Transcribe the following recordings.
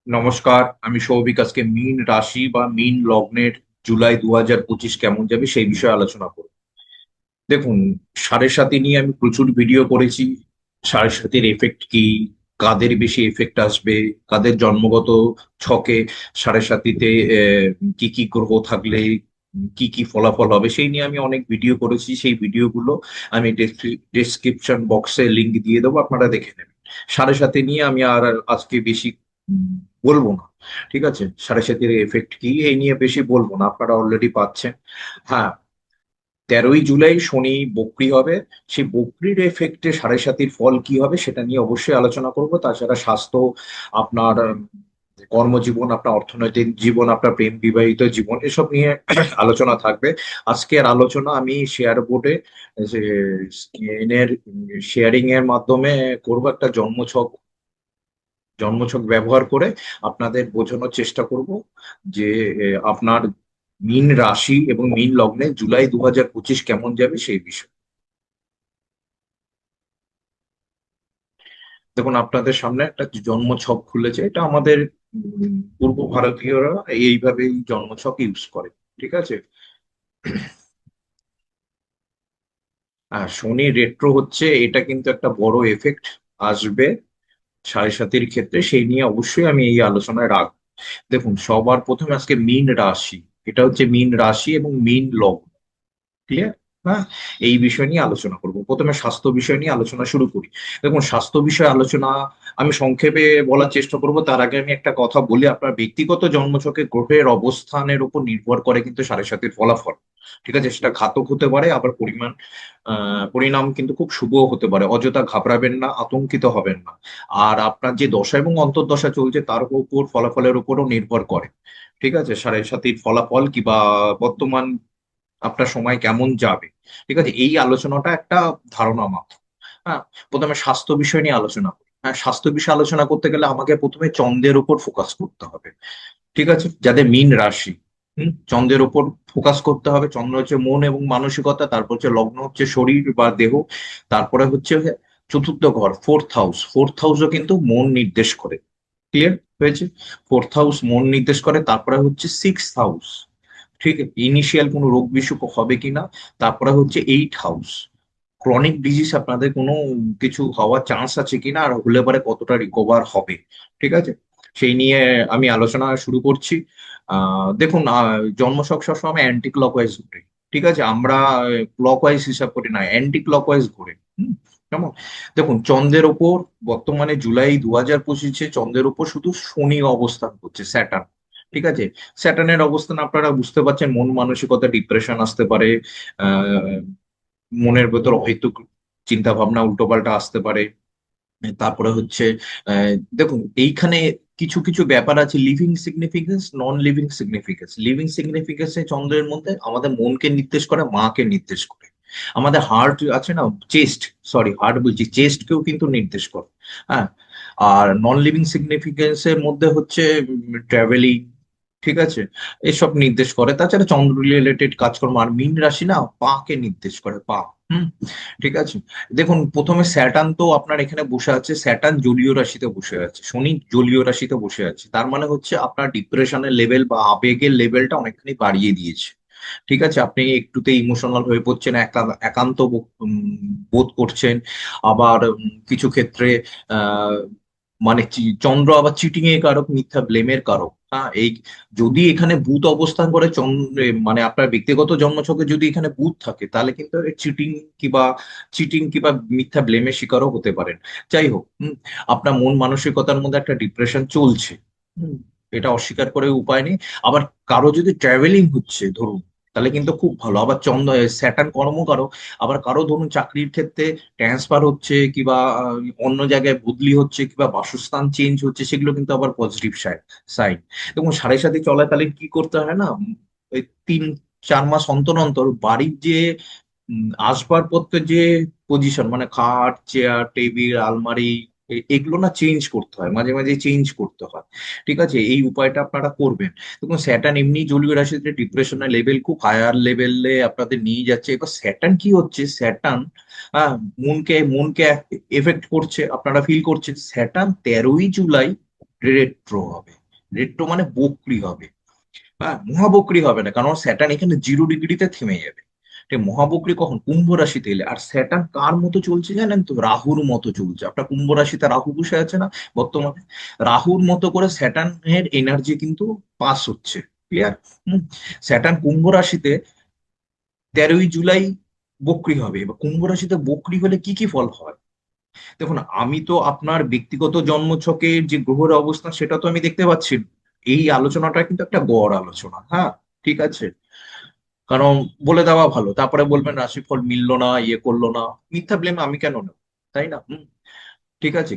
নমস্কার, আমি সৌভিক। আজকে মীন রাশি বা মীন লগ্নের জুলাই 2025 কেমন যাবে সেই বিষয়ে আলোচনা করব। দেখুন, সাড়ে সাতি নিয়ে আমি প্রচুর ভিডিও করেছি। সাড়ে সাতির এফেক্ট কি, কাদের বেশি এফেক্ট আসবে, কাদের জন্মগত ছকে সাড়ে সাতিতে কি কি গ্রহ থাকলে কি কি ফলাফল হবে সেই নিয়ে আমি অনেক ভিডিও করেছি। সেই ভিডিওগুলো আমি ডেসক্রিপশন বক্সে লিংক দিয়ে দেবো, আপনারা দেখে নেবেন। সাড়ে সাতি নিয়ে আমি আর আজকে বেশি উম, বলবো না। ঠিক আছে, সাড়ে সাতির এফেক্ট কি এই নিয়ে বেশি বলবো না, আপনারা অলরেডি পাচ্ছেন। হ্যাঁ, 13ই জুলাই শনি বক্রি হবে। সেই বক্রির এফেক্টে সাড়ে সাতির ফল কি হবে সেটা নিয়ে অবশ্যই আলোচনা করব। তাছাড়া স্বাস্থ্য, আপনার কর্মজীবন, আপনার অর্থনৈতিক জীবন, আপনার প্রেম বিবাহিত জীবন, এসব নিয়ে আলোচনা থাকবে। আজকের আলোচনা আমি শেয়ার বোর্ডে যে স্ক্রিনের শেয়ারিং এর মাধ্যমে করব। একটা জন্মছক ব্যবহার করে আপনাদের বোঝানোর চেষ্টা করব যে আপনার মীন রাশি এবং মীন লগ্নে জুলাই 2025 কেমন যাবে সেই বিষয়ে। দেখুন, আপনাদের সামনে একটা জন্মছক খুলেছে। এটা আমাদের পূর্ব ভারতীয়রা এইভাবেই জন্মছক ইউজ করে। ঠিক আছে। আর শনি রেট্রো হচ্ছে, এটা কিন্তু একটা বড় এফেক্ট আসবে সাড়ে সাতির ক্ষেত্রে। সেই নিয়ে অবশ্যই আমি এই আলোচনায় রাখবো। দেখুন, সবার প্রথমে আজকে মীন রাশি, এটা হচ্ছে মীন রাশি এবং মীন লগ্ন। ক্লিয়ার? হ্যাঁ, এই বিষয় নিয়ে আলোচনা করব। প্রথমে স্বাস্থ্য বিষয় নিয়ে আলোচনা শুরু করি। দেখুন, স্বাস্থ্য বিষয়ে আলোচনা আমি সংক্ষেপে বলার চেষ্টা করব। তার আগে আমি একটা কথা বলি, আপনার ব্যক্তিগত জন্মছকে গ্রহের অবস্থানের উপর নির্ভর করে কিন্তু সাড়ে সাতির ফলাফল। ঠিক আছে, সেটা ঘাতক হতে পারে, আবার পরিণাম কিন্তু খুব শুভ হতে পারে। অযথা ঘাবড়াবেন না, আতঙ্কিত হবেন না। আর আপনার যে দশা এবং অন্তর্দশা চলছে তার উপর, ফলাফলের উপরও নির্ভর করে। ঠিক আছে, সাড়ে সাতির ফলাফল কিংবা বর্তমান আপনার সময় কেমন যাবে। ঠিক আছে, এই আলোচনাটা একটা ধারণা মাত্র। হ্যাঁ, প্রথমে স্বাস্থ্য বিষয় নিয়ে আলোচনা করি। হ্যাঁ, স্বাস্থ্য বিষয়ে আলোচনা করতে গেলে আমাকে প্রথমে চন্দ্রের উপর ফোকাস করতে হবে। ঠিক আছে, যাদের মীন রাশি, চন্দ্রের উপর ফোকাস করতে হবে। চন্দ্র হচ্ছে মন এবং মানসিকতা, তারপর হচ্ছে লগ্ন হচ্ছে শরীর বা দেহ, তারপরে হচ্ছে চতুর্থ ঘর, ফোর্থ হাউস। ফোর্থ হাউসও কিন্তু মন নির্দেশ করে। ক্লিয়ার হয়েছে? ফোর্থ হাউস মন নির্দেশ করে। তারপরে হচ্ছে সিক্স হাউস, ঠিক ইনিশিয়াল কোনো রোগ বিসুখ হবে কিনা। তারপরে হচ্ছে এইট হাউস, ক্রনিক ডিজিজ আপনাদের কোনো কিছু হওয়ার চান্স আছে কিনা, আর হলে পরে কতটা রিকভার হবে। ঠিক আছে, সেই নিয়ে আমি আলোচনা শুরু করছি। দেখুন, জন্মছক সবসময় অ্যান্টি ক্লকওয়াইজ ঘুরে। ঠিক আছে, আমরা ক্লকওয়াইজ হিসাব করি না, অ্যান্টি ক্লকওয়াইজ ঘুরে। কেমন? দেখুন, চন্দ্রের ওপর বর্তমানে জুলাই 2025 চন্দ্রের উপর শুধু শনি অবস্থান করছে, স্যাটার্ন। ঠিক আছে, স্যাটার্নের অবস্থান আপনারা বুঝতে পারছেন, মন মানসিকতা, ডিপ্রেশন আসতে পারে। আহ মনের ভেতর অহেতুক চিন্তা ভাবনা উল্টোপাল্টা আসতে পারে। তারপরে হচ্ছে দেখুন, এইখানে কিছু কিছু ব্যাপার আছে, living significance, non living significance. Living significance চন্দ্রের মধ্যে আমাদের মনকে নির্দেশ করে, মাকে নির্দেশ করে। আমাদের হার্ট আছে না, চেস্ট, সরি হার্ট বলছি, চেস্টকেও কিন্তু নির্দেশ করে। হ্যাঁ, আর নন লিভিং সিগনিফিকেন্স এর মধ্যে হচ্ছে ট্রাভেলিং। ঠিক আছে, এসব নির্দেশ করে। তাছাড়া চন্দ্র রিলেটেড কাজকর্ম। আর মীন রাশি না পাকে নির্দেশ করে, পা। হুম, ঠিক আছে। দেখুন, প্রথমে স্যাটার্ন তো আপনার এখানে বসে আছে, স্যাটার্ন জলীয় রাশিতে বসে আছে, শনি জলীয় রাশিতে বসে আছে। তার মানে হচ্ছে আপনার ডিপ্রেশনের লেভেল বা আবেগের লেভেলটা অনেকখানি বাড়িয়ে দিয়েছে। ঠিক আছে, আপনি একটুতে ইমোশনাল হয়ে পড়ছেন, একান্ত বোধ করছেন। আবার কিছু ক্ষেত্রে আহ মানে চন্দ্র আবার চিটিং এর কারক, মিথ্যা ব্লেমের কারক। হ্যাঁ, এই যদি এখানে বুধ অবস্থান করে চন্দ্রে, মানে আপনার ব্যক্তিগত জন্মছকে যদি এখানে বুধ থাকে, তাহলে কিন্তু কিংবা চিটিং কিংবা মিথ্যা ব্লেমের শিকারও হতে পারেন। যাই হোক, আপনার মন মানসিকতার মধ্যে একটা ডিপ্রেশন চলছে। হুম, এটা অস্বীকার করে উপায় নেই। আবার কারো যদি ট্রাভেলিং হচ্ছে ধরুন, তাহলে কিন্তু খুব ভালো। আবার চন্দ্র, স্যাটার্ন কর্মকারক। আবার কারো ধরুন চাকরির ক্ষেত্রে ট্রান্সফার হচ্ছে, কিংবা অন্য জায়গায় বদলি হচ্ছে, কিংবা বাসস্থান চেঞ্জ হচ্ছে, সেগুলো কিন্তু আবার পজিটিভ সাইড। এবং সাড়ে সাথে চলাকালীন কি করতে হয় না, ওই 3-4 মাস অন্তর অন্তর বাড়ির যে আসবাবপত্রের যে পজিশন, মানে খাট, চেয়ার, টেবিল, আলমারি, এগুলো না চেঞ্জ করতে হয়, মাঝে মাঝে চেঞ্জ করতে হয়। ঠিক আছে, এই উপায়টা আপনারা করবেন। দেখুন, স্যাটার্ন এমনি জলীয় রাশিতে ডিপ্রেশনের লেভেল খুব হায়ার লেভেলে আপনাদের নিয়ে যাচ্ছে। এবার স্যাটার্ন কি হচ্ছে, স্যাটার্ন হ্যাঁ মনকে মনকে এফেক্ট করছে, আপনারা ফিল করছেন। স্যাটার্ন 13ই জুলাই রেট্রো হবে। রেট্রো মানে বক্রি হবে। হ্যাঁ, মহাবক্রী হবে না, কারণ স্যাটার্ন এখানে 0 ডিগ্রিতে থেমে যাবে। ঠিক, মহাবক্রী কখন? কুম্ভ রাশিতে এলে। আর স্যাটার্ন কার মতো চলছে জানেন তো? রাহুর মতো চলছে। আপনার কুম্ভ রাশিতে রাহু বসে আছে না বর্তমানে? রাহুর মতো করে স্যাটার্নের এনার্জি কিন্তু পাস হচ্ছে। ক্লিয়ার? হম। স্যাটার্ন কুম্ভ রাশিতে 13ই জুলাই বক্রী হবে। এবার কুম্ভ রাশিতে বক্রী হলে কি কি ফল হয়? দেখুন, আমি তো আপনার ব্যক্তিগত জন্মছকের যে গ্রহের অবস্থান সেটা তো আমি দেখতে পাচ্ছি না। এই আলোচনাটা কিন্তু একটা গড় আলোচনা, হ্যাঁ। ঠিক আছে, কারণ বলে দেওয়া ভালো, তারপরে বলবেন রাশিফল মিললো না, ইয়ে করলো না। মিথ্যা ব্লেম আমি কেন নেব? তাই না? ঠিক আছে,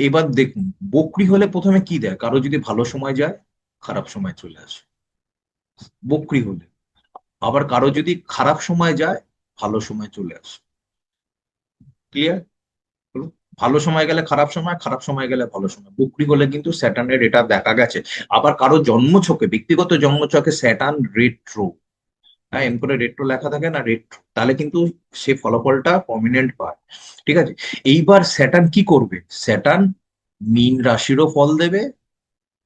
এবার দেখুন, বকরি হলে প্রথমে কি দেয়? কারো যদি ভালো সময় যায়, খারাপ সময় চলে আসে বকরি হলে। আবার কারো যদি খারাপ সময় যায়, ভালো সময় চলে আসে। ক্লিয়ার? ভালো সময় গেলে খারাপ সময়, খারাপ সময় গেলে ভালো সময়, বকরি হলে কিন্তু স্যাটার্নের এটা দেখা গেছে। আবার কারো জন্মছকে, ব্যক্তিগত জন্মছকে স্যাটার্ন রেট্রো, হ্যাঁ, এম করে রেট্রো লেখা থাকে না, রেট্রো, তাহলে কিন্তু সে ফলাফলটা প্রমিনেন্ট পায়। ঠিক আছে, এইবার স্যাটার্ন কি করবে? স্যাটার্ন মীন রাশিরও ফল দেবে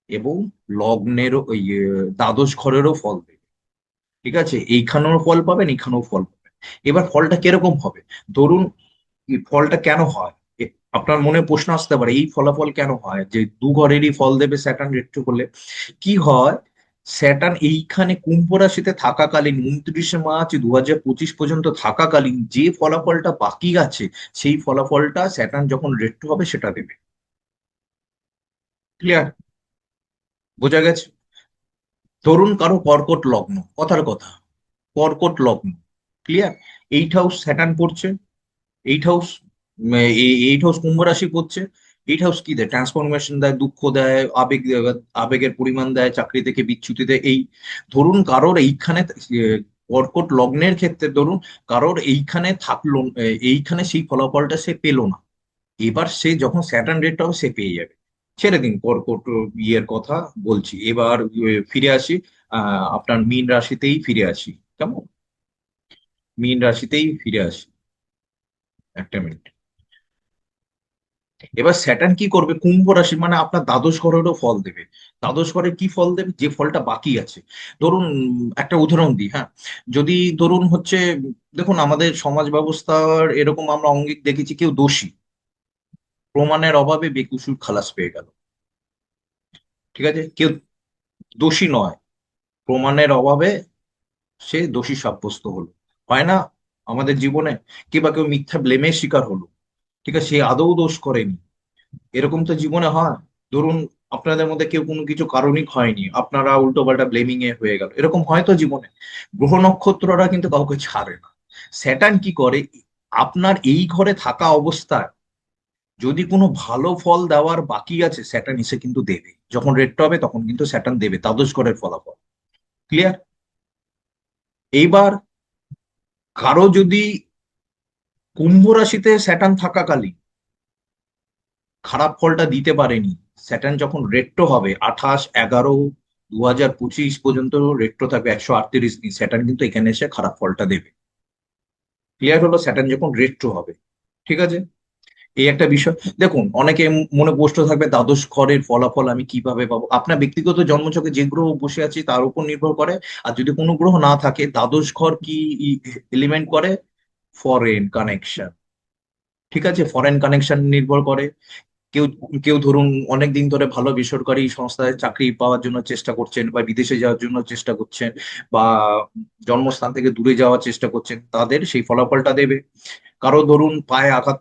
এবং লগ্নেরও ওই দ্বাদশ ঘরেরও ফল দেবে। ঠিক আছে, এইখানেও ফল পাবেন, এইখানেও ফল পাবেন। এবার ফলটা কিরকম হবে? ধরুন, এই ফলটা কেন হয়? আপনার মনে প্রশ্ন আসতে পারে, এই ফলাফল কেন হয় যে দু ঘরেরই ফল দেবে স্যাটার্ন রেট্রো হলে? কি হয়? স্যাটার্ন এইখানে কুম্ভ রাশিতে থাকাকালীন 29 মার্চ 2025 পর্যন্ত থাকাকালীন যে ফলাফলটা বাকি আছে, সেই ফলাফলটা স্যাটার্ন যখন রেট্রো হবে সেটা দেবে। ক্লিয়ার? বোঝা গেছে? ধরুন কারো কর্কট লগ্ন, কথার কথা, কর্কট লগ্ন। ক্লিয়ার? 8 হাউস স্যাটার্ন পড়ছে। 8 হাউস, এইট হাউস কুম্ভ রাশি পড়ছে। 8 হাউস কি দেয়? ট্রান্সফরমেশন দেয়, দুঃখ দেয়, আবেগ আবেগের পরিমাণ দেয়, চাকরি থেকে বিচ্যুতি দেয়। এই ধরুন কারোর এইখানে কর্কট লগ্নের ক্ষেত্রে ধরুন কারোর এইখানে থাকলো, এইখানে সেই ফলাফলটা সে পেলো না। এবার সে যখন স্যাটার্ন রেটটা হবে সে পেয়ে যাবে। ছেড়ে দিন কর্কট ইয়ের কথা, বলছি এবার ফিরে আসি। আপনার মীন রাশিতেই ফিরে আসি, কেমন? মীন রাশিতেই ফিরে আসি, একটা মিনিট। এবার স্যাটার্ন কি করবে? কুম্ভ রাশি মানে আপনার দ্বাদশ ঘরেরও ফল দেবে। দ্বাদশ ঘরে কি ফল দেবে? যে ফলটা বাকি আছে। ধরুন একটা উদাহরণ দিই, হ্যাঁ। যদি ধরুন হচ্ছে, দেখুন আমাদের সমাজ ব্যবস্থার এরকম আমরা অঙ্গিক দেখেছি, কেউ দোষী, প্রমাণের অভাবে বেকসুর খালাস পেয়ে গেল। ঠিক আছে, কেউ দোষী নয়, প্রমাণের অভাবে সে দোষী সাব্যস্ত হলো। হয় না আমাদের জীবনে? কেউ বা কেউ মিথ্যা ব্লেমের শিকার হলো। ঠিক আছে, সে আদৌ দোষ করেনি, এরকম তো জীবনে হয়। ধরুন আপনাদের মধ্যে কেউ কোনো কিছু কারণিক হয়নি, আপনারা উল্টো পাল্টা ব্লেমিং এ হয়ে গেল, এরকম হয় তো জীবনে। গ্রহ নক্ষত্ররা কিন্তু কাউকে ছাড়ে না। স্যাটার্ন কি করে? আপনার এই ঘরে থাকা অবস্থায় যদি কোনো ভালো ফল দেওয়ার বাকি আছে, স্যাটার্ন এসে কিন্তু দেবে। যখন রেট্রো হবে তখন কিন্তু স্যাটার্ন দেবে দ্বাদশ ঘরের ফলাফল। ক্লিয়ার? এইবার কারো যদি কুম্ভ রাশিতে স্যাটার্ন থাকাকালীন খারাপ ফলটা দিতে পারেনি, স্যাটার্ন যখন রেট্রো হবে 28/11/2025 পর্যন্ত রেট্রো থাকবে 138 দিন, স্যাটার্ন কিন্তু এখানে এসে খারাপ ফলটা দেবে। ক্লিয়ার হলো? স্যাটার্ন যখন রেট্রো হবে। ঠিক আছে, এই একটা বিষয়। দেখুন অনেকে মনে প্রশ্ন থাকবে, দ্বাদশ ঘরের ফলাফল আমি কিভাবে পাবো? আপনার ব্যক্তিগত জন্মছকে যে গ্রহ বসে আছে তার উপর নির্ভর করে। আর যদি কোনো গ্রহ না থাকে, দ্বাদশ ঘর কি এলিমেন্ট করে? Foreign connection. ঠিক আছে, ফরেন কানেকশন নির্ভর করে। কেউ কেউ ধরুন অনেকদিন ধরে ভালো বেসরকারি সংস্থায় চাকরি পাওয়ার জন্য চেষ্টা করছেন, বা বিদেশে যাওয়ার জন্য চেষ্টা করছেন, বা জন্মস্থান থেকে দূরে যাওয়ার চেষ্টা করছেন, তাদের সেই ফলাফলটা দেবে। কারো ধরুন পায়ে আঘাত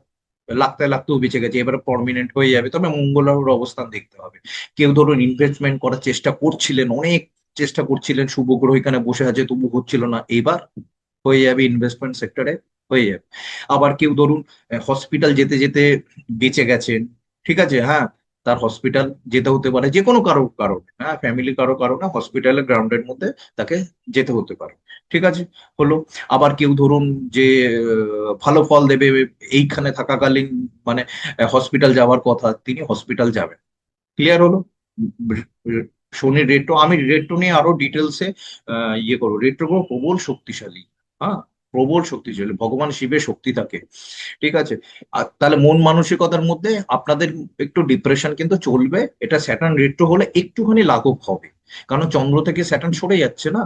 লাগতে লাগতেও বেঁচে গেছে, এবারে পার্মানেন্ট হয়ে যাবে, তবে মঙ্গলের অবস্থান দেখতে হবে। কেউ ধরুন ইনভেস্টমেন্ট করার চেষ্টা করছিলেন, অনেক চেষ্টা করছিলেন, শুভ গ্রহ এখানে বসে আছে তবু হচ্ছিল না, এবার হয়ে যাবে, ইনভেস্টমেন্ট সেক্টরে হয়ে যাবে। আবার কেউ ধরুন হসপিটাল যেতে যেতে বেঁচে গেছেন। ঠিক আছে, হ্যাঁ, তার হসপিটাল যেতে হতে পারে যে কোনো কারো কারণে, হ্যাঁ, ফ্যামিলি কারো কারণে হসপিটালের গ্রাউন্ডের মধ্যে তাকে যেতে হতে পারে। ঠিক আছে, হলো। আবার কেউ ধরুন যে ভালো ফল দেবে এইখানে থাকাকালীন, মানে হসপিটাল যাওয়ার কথা, তিনি হসপিটাল যাবেন। ক্লিয়ার হলো? শনির রেট্রো, আমি রেট্রো নিয়ে আরো ডিটেলসে ইয়ে করবো। রেট্রো গ্রহ প্রবল শক্তিশালী, হ্যাঁ। প্রবল শক্তিশালী, ভগবান শিবের শক্তি থাকে। ঠিক আছে। আর তাহলে মন মানসিকতার মধ্যে আপনাদের একটু ডিপ্রেশন কিন্তু চলবে, এটা স্যাটার্ন রেট্রো হলে একটুখানি লাঘব হবে, কারণ চন্দ্র থেকে স্যাটার্ন সরে যাচ্ছে না,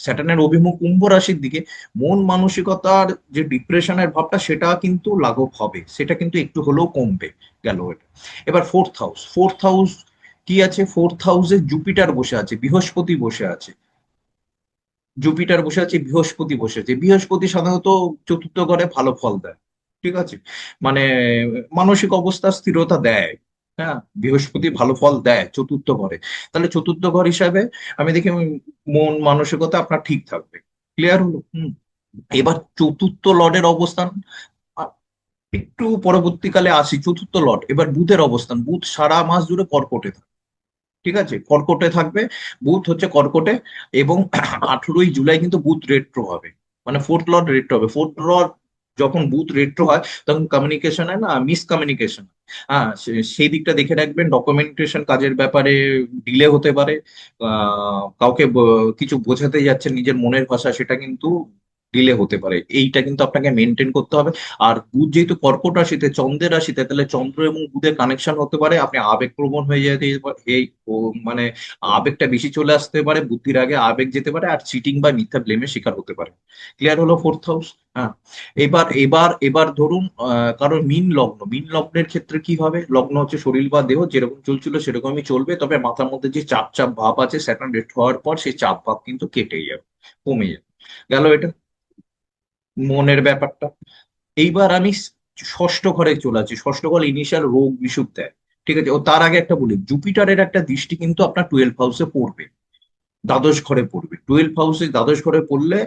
স্যাটার্নের অভিমুখ কুম্ভ রাশির দিকে। মন মানসিকতার যে ডিপ্রেশনের ভাবটা সেটা কিন্তু লাঘব হবে, সেটা কিন্তু একটু হলেও কমবে। গেল এটা। এবার ফোর্থ হাউস, ফোর্থ হাউস কি আছে? ফোর্থ হাউসে জুপিটার বসে আছে, বৃহস্পতি বসে আছে। জুপিটার বসে আছে, বৃহস্পতি বসে আছে। বৃহস্পতি সাধারণত চতুর্থ ঘরে ভালো ফল দেয়। ঠিক আছে। মানে মানসিক অবস্থা স্থিরতা দেয়। হ্যাঁ, বৃহস্পতি ভালো ফল দেয় চতুর্থ ঘরে। তাহলে চতুর্থ ঘর হিসাবে আমি দেখি মন মানসিকতা আপনার ঠিক থাকবে। ক্লিয়ার হলো? হুম। এবার চতুর্থ লর্ডের অবস্থান, আ- একটু পরবর্তীকালে আসি। চতুর্থ লর্ড এবার বুধের অবস্থান, বুধ সারা মাস জুড়ে কর্কটে থাকে। ঠিক আছে, কর্কটে থাকবে। বুধ হচ্ছে কর্কটে। এবং 18ই জুলাই কিন্তু বুধ রেট্রো হবে, মানে ফোর্থ লর্ড রেট্রো হবে। ফোর্থ লর্ড যখন বুধ রেট্রো হয় তখন কমিউনিকেশনে না মিসকমিউনিকেশন, হ্যাঁ, সেই দিকটা দেখে রাখবেন। ডকুমেন্টেশন কাজের ব্যাপারে ডিলে হতে পারে। কাউকে কিছু বোঝাতে যাচ্ছে নিজের মনের ভাষা, সেটা কিন্তু ডিলে হতে পারে। এইটা কিন্তু আপনাকে মেনটেন করতে হবে। আর বুধ যেহেতু কর্কট রাশিতে, চন্দ্রের রাশিতে, তাহলে চন্দ্র এবং বুধের কানেকশন হতে পারে, আপনি আবেগপ্রবণ হয়ে যেতে এই মানে আবেগটা বেশি চলে আসতে পারে, বুদ্ধির আগে আবেগ যেতে পারে, আর চিটিং বা মিথ্যা ব্লেমের শিকার হতে পারে। ক্লিয়ার হলো ফোর্থ হাউস? হ্যাঁ। এবার ধরুন কারণ মিন লগ্ন, মিন লগ্নের ক্ষেত্রে কি হবে? লগ্ন হচ্ছে শরীর বা দেহ, যেরকম চলছিল সেরকমই চলবে, তবে মাথার মধ্যে যে চাপ চাপ ভাব আছে স্যাটার্ন রেট হওয়ার পর সেই চাপ ভাব কিন্তু কেটে যাবে, কমে যাবে। গেল এটা মনের ব্যাপারটা। এইবার আমি ষষ্ঠ ঘরে চলে আছি। ষষ্ঠ ঘর ইনিশিয়াল রোগ বিসুখ দেয়। ঠিক আছে। ও তার আগে একটা বলি, জুপিটারের একটা দৃষ্টি কিন্তু আপনার 12th হাউসে পড়বে, দ্বাদশ ঘরে পড়বে। 12th হাউসে দ্বাদশ ঘরে পড়লে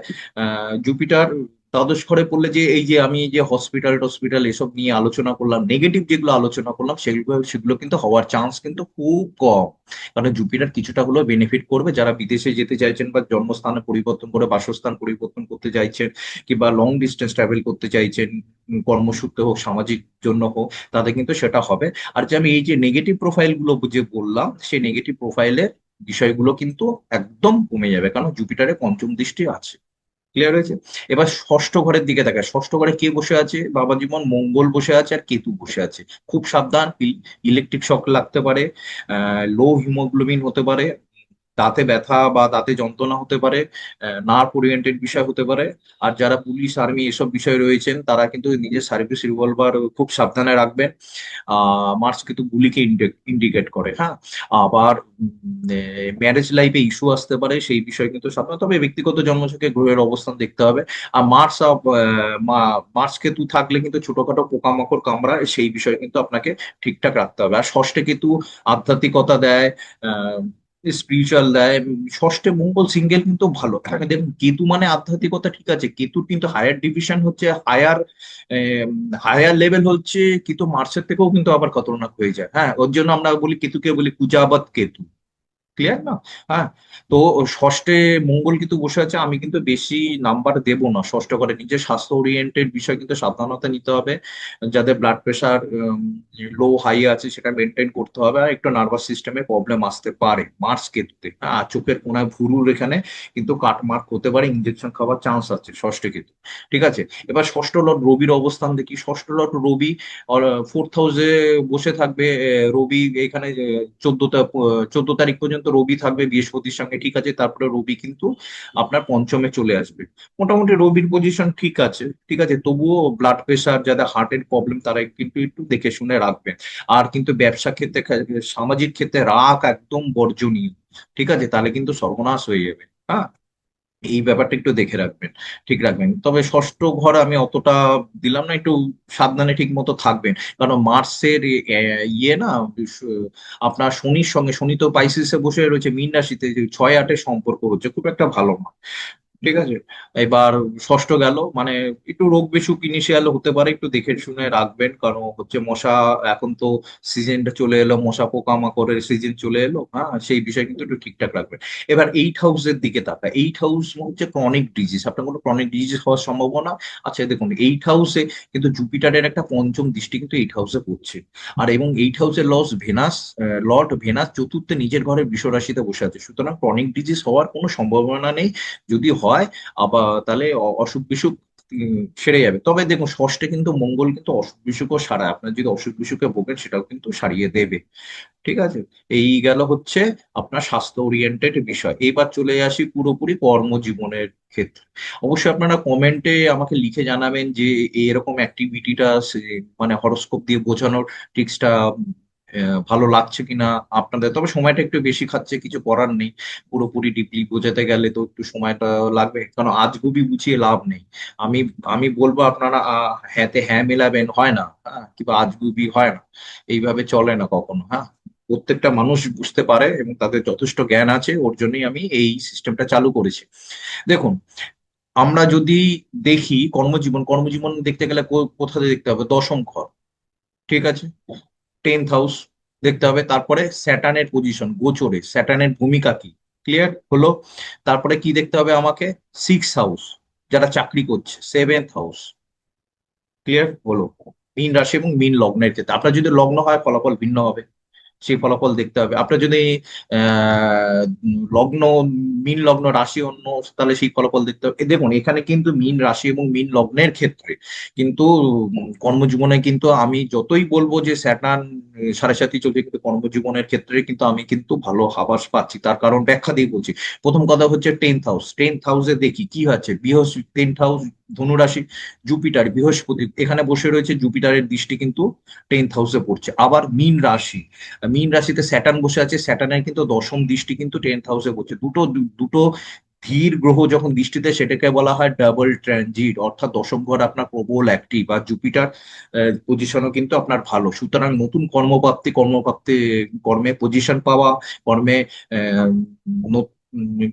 জুপিটার দ্বাদশ ঘরে পড়লে, যে এই যে আমি যে হসপিটাল টসপিটাল এসব নিয়ে আলোচনা করলাম, নেগেটিভ যেগুলো আলোচনা করলাম, সেগুলো সেগুলো কিন্তু হওয়ার চান্স কিন্তু খুব কম। কারণ জুপিটার কিছুটা হলেও বেনিফিট করবে যারা বিদেশে যেতে চাইছেন, বা জন্মস্থানে পরিবর্তন করে বাসস্থান পরিবর্তন করতে চাইছেন, কিংবা লং ডিস্টেন্স ট্রাভেল করতে চাইছেন, কর্মসূত্রে হোক সামাজিক জন্য হোক, তাদের কিন্তু সেটা হবে। আর যে আমি এই যে নেগেটিভ প্রোফাইল গুলো যে বললাম, সেই নেগেটিভ প্রোফাইলে বিষয়গুলো কিন্তু একদম কমে যাবে, কারণ জুপিটারের পঞ্চম দৃষ্টি আছে। ক্লিয়ার হয়েছে? এবার ষষ্ঠ ঘরের দিকে তাকায়। ষষ্ঠ ঘরে কে বসে আছে? বাবা জীবন মঙ্গল বসে আছে আর কেতু বসে আছে। খুব সাবধান, ইলেকট্রিক শক লাগতে পারে, লো হিমোগ্লোবিন হতে পারে, দাঁতে ব্যথা বা দাঁতে যন্ত্রণা হতে পারে, নার্ভ ওরিয়েন্টেড বিষয় হতে পারে। আর যারা পুলিশ আর্মি এসব বিষয় রয়েছেন, তারা কিন্তু নিজের সার্ভিস রিভলভার খুব সাবধানে রাখবেন। মার্স কিন্তু গুলিকে ইন্ডিকেট করে। হ্যাঁ। আবার ম্যারেজ লাইফে ইস্যু আসতে পারে, সেই বিষয়ে কিন্তু সাবধান, তবে ব্যক্তিগত জন্মছকে গ্রহের অবস্থান দেখতে হবে। আর মার্স কেতু থাকলে কিন্তু ছোটখাটো পোকামাকড় কামড়ায়, সেই বিষয়ে কিন্তু আপনাকে ঠিকঠাক রাখতে হবে। আর ষষ্ঠে কেতু আধ্যাত্মিকতা দেয়, স্পিরিচুয়াল দেয়। ষষ্ঠে মঙ্গল সিঙ্গেল কিন্তু ভালো। দেখুন, কেতু মানে আধ্যাত্মিকতা, ঠিক আছে, কেতুর কিন্তু হায়ার ডিভিশন হচ্ছে হায়ার, হায়ার লেভেল হচ্ছে, কিন্তু মার্সের থেকেও কিন্তু আবার খতরনাক হয়ে যায়। হ্যাঁ, ওর জন্য আমরা বলি কেতুকে বলি পূজাবাদ কেতু। ক্লিয়ার না? হ্যাঁ। তো ষষ্ঠে মঙ্গল কিন্তু বসে আছে। আমি কিন্তু বেশি নাম্বার দেব না ষষ্ঠ ঘরে। নিজের স্বাস্থ্য ওরিয়েন্টেড বিষয় কিন্তু সাবধানতা নিতে হবে। যাদের ব্লাড প্রেশার লো হাই আছে সেটা মেনটেন করতে হবে। আর একটু নার্ভাস সিস্টেমে প্রবলেম আসতে পারে মার্চ কেতুতে। হ্যাঁ, আর চোখের কোনায় ভুরুর এখানে কিন্তু কাটমার্ক হতে পারে, ইনজেকশন খাওয়ার চান্স আছে ষষ্ঠ কেতু। ঠিক আছে। এবার ষষ্ঠ লর্ড রবির অবস্থান দেখি। ষষ্ঠ লর্ড রবি ফোর্থ হাউসে বসে থাকবে। রবি এখানে 14 তারিখ পর্যন্ত রবি থাকবে বৃহস্পতির সঙ্গে। ঠিক আছে, তারপরে রবি কিন্তু আপনার পঞ্চমে চলে আসবে। মোটামুটি রবির পজিশন ঠিক আছে। ঠিক আছে, তবুও ব্লাড প্রেশার, যাদের হার্টের প্রবলেম, তারা কিন্তু একটু দেখে শুনে রাখবেন। আর কিন্তু ব্যবসা ক্ষেত্রে, সামাজিক ক্ষেত্রে রাগ একদম বর্জনীয়। ঠিক আছে, তাহলে কিন্তু সর্বনাশ হয়ে যাবে। হ্যাঁ, এই ব্যাপারটা একটু দেখে রাখবেন, ঠিক রাখবেন। তবে ষষ্ঠ ঘর আমি অতটা দিলাম না, একটু সাবধানে ঠিক মতো থাকবেন। কারণ মার্সের ইয়ে না, আপনার শনির সঙ্গে, শনি তো পাইসিসে বসে রয়েছে মীন রাশিতে, যে 6-8-এর সম্পর্ক হচ্ছে, খুব একটা ভালো না। ঠিক আছে। এবার ষষ্ঠ গেল, মানে একটু রোগ বেসুখ ইনিশিয়াল হতে পারে, একটু দেখে শুনে রাখবেন, কারণ হচ্ছে মশা, এখন তো সিজনটা চলে এলো, মশা পোকামাকড়ের সিজন চলে এলো। হ্যাঁ, সেই বিষয় কিন্তু একটু ঠিকঠাক রাখবেন। এবার 8 হাউসের দিকে তাকা। 8 হাউস হচ্ছে ক্রনিক ডিজিজ, আপনার কোনো ক্রনিক ডিজিজ হওয়ার সম্ভাবনা আছে। দেখুন, 8 হাউসে কিন্তু জুপিটারের একটা পঞ্চম দৃষ্টি কিন্তু 8 হাউসে পড়ছে। আর এবং 8 হাউসের লর্ড ভেনাস চতুর্থে নিজের ঘরে বৃষ রাশিতে বসে আছে, সুতরাং ক্রনিক ডিজিজ হওয়ার কোনো সম্ভাবনা নেই। যদি হয় হয়, আবার তাহলে অসুখ বিসুখ সেরে যাবে। তবে দেখুন ষষ্ঠে কিন্তু মঙ্গল কিন্তু অসুখ বিসুখও সারায়, আপনার যদি অসুখ বিসুখে ভোগেন সেটাও কিন্তু সারিয়ে দেবে। ঠিক আছে, এই গেল হচ্ছে আপনার স্বাস্থ্য ওরিয়েন্টেড বিষয়। এবার চলে আসি পুরোপুরি কর্মজীবনের ক্ষেত্রে। অবশ্যই আপনারা কমেন্টে আমাকে লিখে জানাবেন যে এরকম অ্যাক্টিভিটিটা মানে হরোস্কোপ দিয়ে বোঝানোর ট্রিক্সটা ভালো লাগছে কিনা আপনাদের। তবে সময়টা একটু বেশি খাচ্ছে, কিছু করার নেই, পুরোপুরি ডিপলি বোঝাতে গেলে তো একটু সময়টা লাগবে, কারণ আজগুবি বুঝিয়ে লাভ নেই। আমি আমি বলবো আপনারা হ্যাঁতে হ্যাঁ মেলাবেন, হয় না, হ্যাঁ, কিংবা আজগুবি হয় না, এইভাবে চলে না কখনো। হ্যাঁ, প্রত্যেকটা মানুষ বুঝতে পারে এবং তাদের যথেষ্ট জ্ঞান আছে, ওর জন্যই আমি এই সিস্টেমটা চালু করেছি। দেখুন, আমরা যদি দেখি কর্মজীবন, কর্মজীবন দেখতে গেলে কোথা থেকে দেখতে হবে? দশম ঘর, ঠিক আছে, 10th হাউস দেখতে হবে। তারপরে স্যাটার্নের পজিশন, গোচরে স্যাটার্নের ভূমিকা কি, ক্লিয়ার হলো। তারপরে কি দেখতে হবে আমাকে? 6th হাউস, যারা চাকরি করছে, 7th হাউস, ক্লিয়ার হলো। মীন রাশি এবং মীন লগ্নের ক্ষেত্রে আপনার যদি লগ্ন হয় ফলাফল ভিন্ন হবে, সেই ফলাফল দেখতে হবে। আপনার যদি লগ্ন মীন লগ্ন রাশি অন্য, তাহলে সেই ফলাফল দেখতে হবে। দেখুন এখানে কিন্তু মীন রাশি এবং মীন লগ্নের ক্ষেত্রে কিন্তু কর্মজীবনে কিন্তু আমি যতই বলবো যে স্যাটার্ন 7.5 চলছে, কিন্তু কর্মজীবনের ক্ষেত্রে কিন্তু আমি কিন্তু ভালো আভাস পাচ্ছি। তার কারণ ব্যাখ্যা দিয়ে বলছি। প্রথম কথা হচ্ছে 10th হাউস, 10th হাউসে দেখি কি হচ্ছে, বৃহস্পতি 10th হাউস, ধনুরাশি, জুপিটার, বৃহস্পতি এখানে বসে রয়েছে, জুপিটারের দৃষ্টি কিন্তু 10th হাউসে পড়ছে। আবার মীন রাশি, মীন রাশিতে স্যাটার্ন বসে আছে, স্যাটার্নের কিন্তু দশম দৃষ্টি কিন্তু 10th হাউসে পড়ছে। দুটো ধীর গ্রহ যখন দৃষ্টিতে, সেটাকে বলা হয় ডাবল ট্রানজিট, অর্থাৎ দশম ঘর আপনার প্রবল অ্যাক্টিভ, আর জুপিটার পজিশনও কিন্তু আপনার ভালো। সুতরাং নতুন কর্মপ্রাপ্তি, কর্মে পজিশন পাওয়া, কর্মে আহ,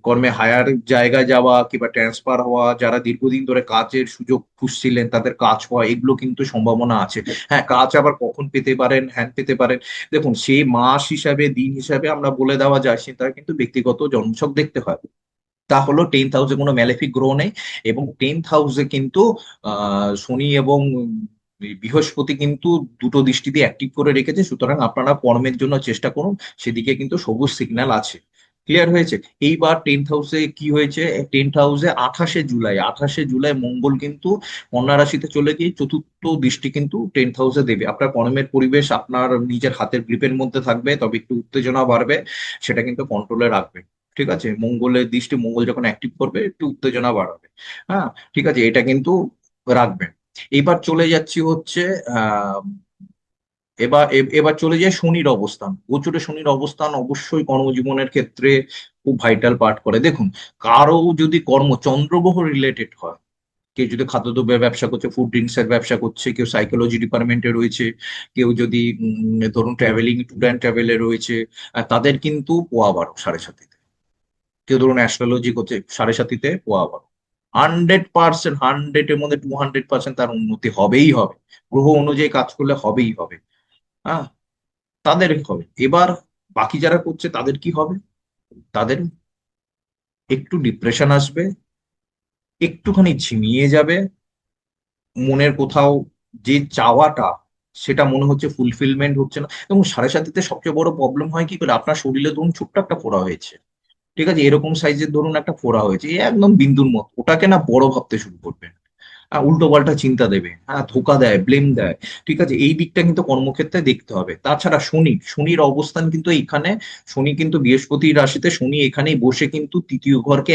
কর্মে হায়ার জায়গায় যাওয়া কিংবা ট্রান্সফার হওয়া, যারা দীর্ঘদিন ধরে কাজের সুযোগ খুঁজছিলেন তাদের কাজ হওয়া, এগুলো কিন্তু সম্ভাবনা আছে। হ্যাঁ, কাজ আবার কখন পেতে পারেন, হ্যান পেতে পারেন, দেখুন সেই মাস হিসাবে দিন হিসাবে আমরা বলে দেওয়া যায়, সেটা কিন্তু ব্যক্তিগত জন্মছক দেখতে হয়। তা হলো 10th হাউসে কোনো ম্যালেফিক গ্রহ নেই, এবং 10th হাউসে কিন্তু শনি এবং বৃহস্পতি কিন্তু দুটো দৃষ্টিতে অ্যাক্টিভ করে রেখেছে। সুতরাং আপনারা কর্মের জন্য চেষ্টা করুন, সেদিকে কিন্তু সবুজ সিগন্যাল আছে। ক্লিয়ার হয়েছে? এইবার 10th হাউসে কি হয়েছে? 10th হাউসে 28শে জুলাই মঙ্গল কিন্তু কন্যা রাশিতে চলে গিয়ে চতুর্থ দৃষ্টি কিন্তু 10th হাউসে দেবে। আপনার কর্মের পরিবেশ আপনার নিজের হাতের গ্রিপের মধ্যে থাকবে, তবে একটু উত্তেজনা বাড়বে, সেটা কিন্তু কন্ট্রোলে রাখবে। ঠিক আছে, মঙ্গলের দৃষ্টি, মঙ্গল যখন অ্যাক্টিভ করবে একটু উত্তেজনা বাড়াবে। হ্যাঁ, ঠিক আছে, এটা কিন্তু রাখবেন। এবার চলে যাচ্ছি হচ্ছে আহ এবার চলে যায় শনির অবস্থান। গোচরে শনির অবস্থান অবশ্যই কর্মজীবনের ক্ষেত্রে খুব ভাইটাল পার্ট করে। দেখুন, কারো যদি কর্ম চন্দ্রগ্রহ রিলেটেড হয়, কেউ যদি খাদ্যদ্রব্যের ব্যবসা করছে, ফুড ড্রিঙ্কস এর ব্যবসা করছে, কেউ সাইকোলজি ডিপার্টমেন্টে রয়েছে, কেউ যদি ধরুন ট্রাভেলিং, ট্যুর অ্যান্ড ট্রাভেলে রয়েছে, তাদের কিন্তু পোয়া বারো 7.5, কেউ ধরুন অ্যাস্ট্রোলজি করছে 7.5, পোয়া বারো। 100%, 100-এর মধ্যে 200% তার উন্নতি হবেই হবে। গ্রহ অনুযায়ী কাজ করলে হবেই হবে। হ্যাঁ, তাদের হবে। এবার বাকি যারা করছে তাদের কি হবে? তাদের একটু ডিপ্রেশন আসবে, একটুখানি ঝিমিয়ে যাবে, মনের কোথাও যে চাওয়াটা, সেটা মনে হচ্ছে ফুলফিলমেন্ট হচ্ছে না। এবং 7.5-তে সবচেয়ে বড় প্রবলেম হয় কি করে, আপনার শরীরে ধরুন ছোট্ট একটা ফোড়া হয়েছে, ঠিক আছে, এরকম সাইজের ধরুন একটা ফোড়া হয়েছে, এই একদম বিন্দুর মতো, ওটাকে না বড় ভাবতে শুরু করবেন। উল্টো পাল্টা চিন্তা দেবে, হ্যাঁ, ধোকা দেয়, ব্লেম দেয়। ঠিক আছে, এই দিকটা কিন্তু কর্মক্ষেত্রে দেখতে হবে। তাছাড়া শনির অবস্থান কিন্তু এখানে, শনি কিন্তু বৃহস্পতি রাশিতে, শনি এখানেই বসে কিন্তু তৃতীয় ঘরকে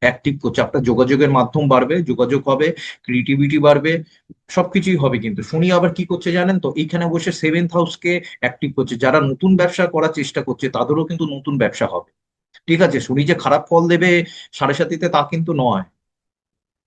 অ্যাক্টিভ করছে। আপনার যোগাযোগের মাধ্যম বাড়বে, যোগাযোগ হবে, ক্রিয়েটিভিটি বাড়বে, সবকিছুই হবে। কিন্তু শনি আবার কি করছে জানেন তো, এইখানে বসে 7th হাউসকে অ্যাক্টিভ করছে। যারা নতুন ব্যবসা করার চেষ্টা করছে তাদেরও কিন্তু নতুন ব্যবসা হবে। ঠিক আছে, শনি যে খারাপ ফল দেবে 7.5-তে তা কিন্তু নয়।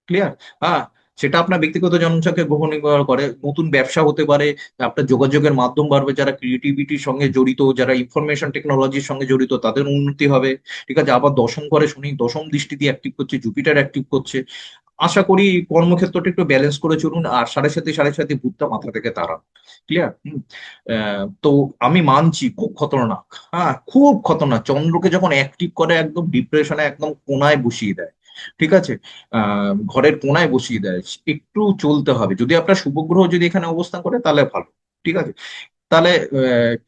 ক্লিয়ার? হ্যাঁ, সেটা আপনার ব্যক্তিগত জনসংখ্যা গ্রহণ করে, নতুন ব্যবসা হতে পারে, আপনার যোগাযোগের মাধ্যম বাড়বে, যারা ক্রিয়েটিভিটির সঙ্গে জড়িত, যারা ইনফরমেশন টেকনোলজির সঙ্গে জড়িত, তাদের উন্নতি হবে। ঠিক আছে, আবার দশম ঘরে শনি দশম দৃষ্টি দিয়ে অ্যাক্টিভ করছে, জুপিটার অ্যাক্টিভ করছে। আশা করি কর্মক্ষেত্রটা একটু ব্যালেন্স করে চলুন, আর 7.5 ভূতটা মাথা থেকে তাড়ান। ক্লিয়ার? তো আমি মানছি খুব খতরনাক, হ্যাঁ খুব খতরনাক। চন্দ্রকে যখন অ্যাক্টিভ করে একদম ডিপ্রেশনে একদম কোনায় বসিয়ে দেয়। ঠিক আছে, ঘরের কোনায় বসিয়ে দেয়। একটু চলতে হবে, যদি আপনার শুভ গ্রহ যদি এখানে অবস্থান করে তাহলে ভালো। ঠিক আছে, তাহলে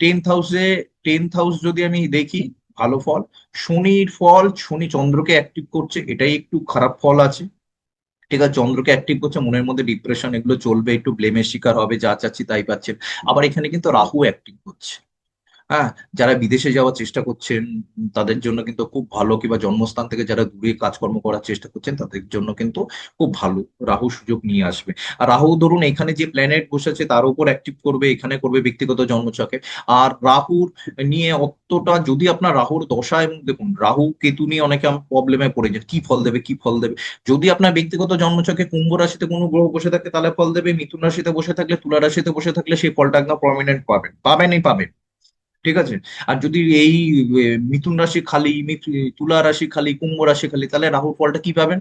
10th হাউসে, 10th হাউস যদি আমি দেখি, ভালো ফল। শনির ফল, শনি চন্দ্রকে অ্যাক্টিভ করছে, এটাই একটু খারাপ ফল আছে। ঠিক আছে, চন্দ্রকে অ্যাক্টিভ করছে, মনের মধ্যে ডিপ্রেশন এগুলো চলবে, একটু ব্লেমের শিকার হবে, যা চাচ্ছি তাই পাচ্ছেন। আবার এখানে কিন্তু রাহু অ্যাক্টিভ করছে। হ্যাঁ, যারা বিদেশে যাওয়ার চেষ্টা করছেন তাদের জন্য কিন্তু খুব ভালো, কিংবা জন্মস্থান থেকে যারা দূরে কাজকর্ম করার চেষ্টা করছেন তাদের জন্য কিন্তু খুব ভালো। রাহু সুযোগ নিয়ে আসবে। আর রাহু ধরুন এখানে যে প্ল্যানেট বসেছে তার উপর অ্যাক্টিভ করবে, এখানে করবে ব্যক্তিগত জন্মছকে। আর রাহুর নিয়ে অতটা, যদি আপনার রাহুর দশা, এবং দেখুন রাহু কেতু নিয়ে অনেকে প্রবলেমে পড়ে যায়, কি ফল দেবে কি ফল দেবে। যদি আপনার ব্যক্তিগত জন্মছকে কুম্ভ রাশিতে কোনো গ্রহ বসে থাকে তাহলে ফল দেবে, মিথুন রাশিতে বসে থাকলে, তুলা রাশিতে বসে থাকলে সেই ফলটা একদম প্রমিনেন্ট পাবেন, পাবেনই পাবেন। ঠিক আছে। আর যদি এই মিথুন রাশি খালি, তুলা রাশি খালি, কুম্ভ রাশি খালি, তাহলে রাহুর ফলটা কি পাবেন?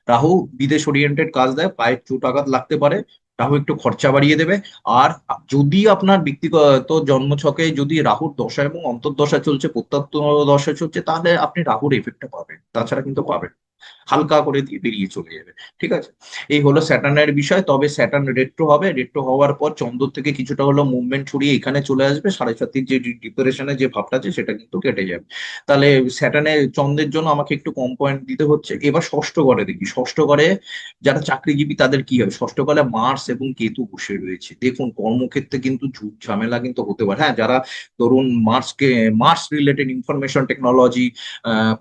রাহু বিদেশ ওরিয়েন্টেড কাজ দেয়, পায়ের চোট আঘাত লাগতে পারে, রাহু একটু খরচা বাড়িয়ে দেবে। আর যদি আপনার ব্যক্তিগত জন্মছকে যদি রাহুর দশা এবং অন্তর্দশা চলছে, প্রত্যন্ত দশা চলছে, তাহলে আপনি রাহুর এফেক্টটা পাবেন, তাছাড়া কিন্তু পাবেন না। হালকা করে দিয়ে বেরিয়ে চলে যাবে। ঠিক আছে। এই হলো স্যাটার্নের বিষয়। তবে স্যাটার্ন রেট্রো হবে, রেট্রো হওয়ার পর চন্দ্র থেকে কিছুটা হলো মুভমেন্ট ছড়িয়ে এখানে চলে আসবে, সাড়ে সাতির যে ডিপ্রেশনের যে ভাবটা আছে সেটা কিন্তু কেটে যাবে। তাহলে স্যাটার্নের, চন্দ্রের জন্য আমাকে একটু কম পয়েন্ট দিতে হচ্ছে। এবার ষষ্ঠ ঘরে দেখি, ষষ্ঠ ঘরে যারা চাকরিজীবী তাদের কি হবে। ষষ্ঠ ঘরে মার্স এবং কেতু বসে রয়েছে। দেখুন কর্মক্ষেত্রে কিন্তু ঝুট ঝামেলা কিন্তু হতে পারে। হ্যাঁ, যারা ধরুন Mars related information technology,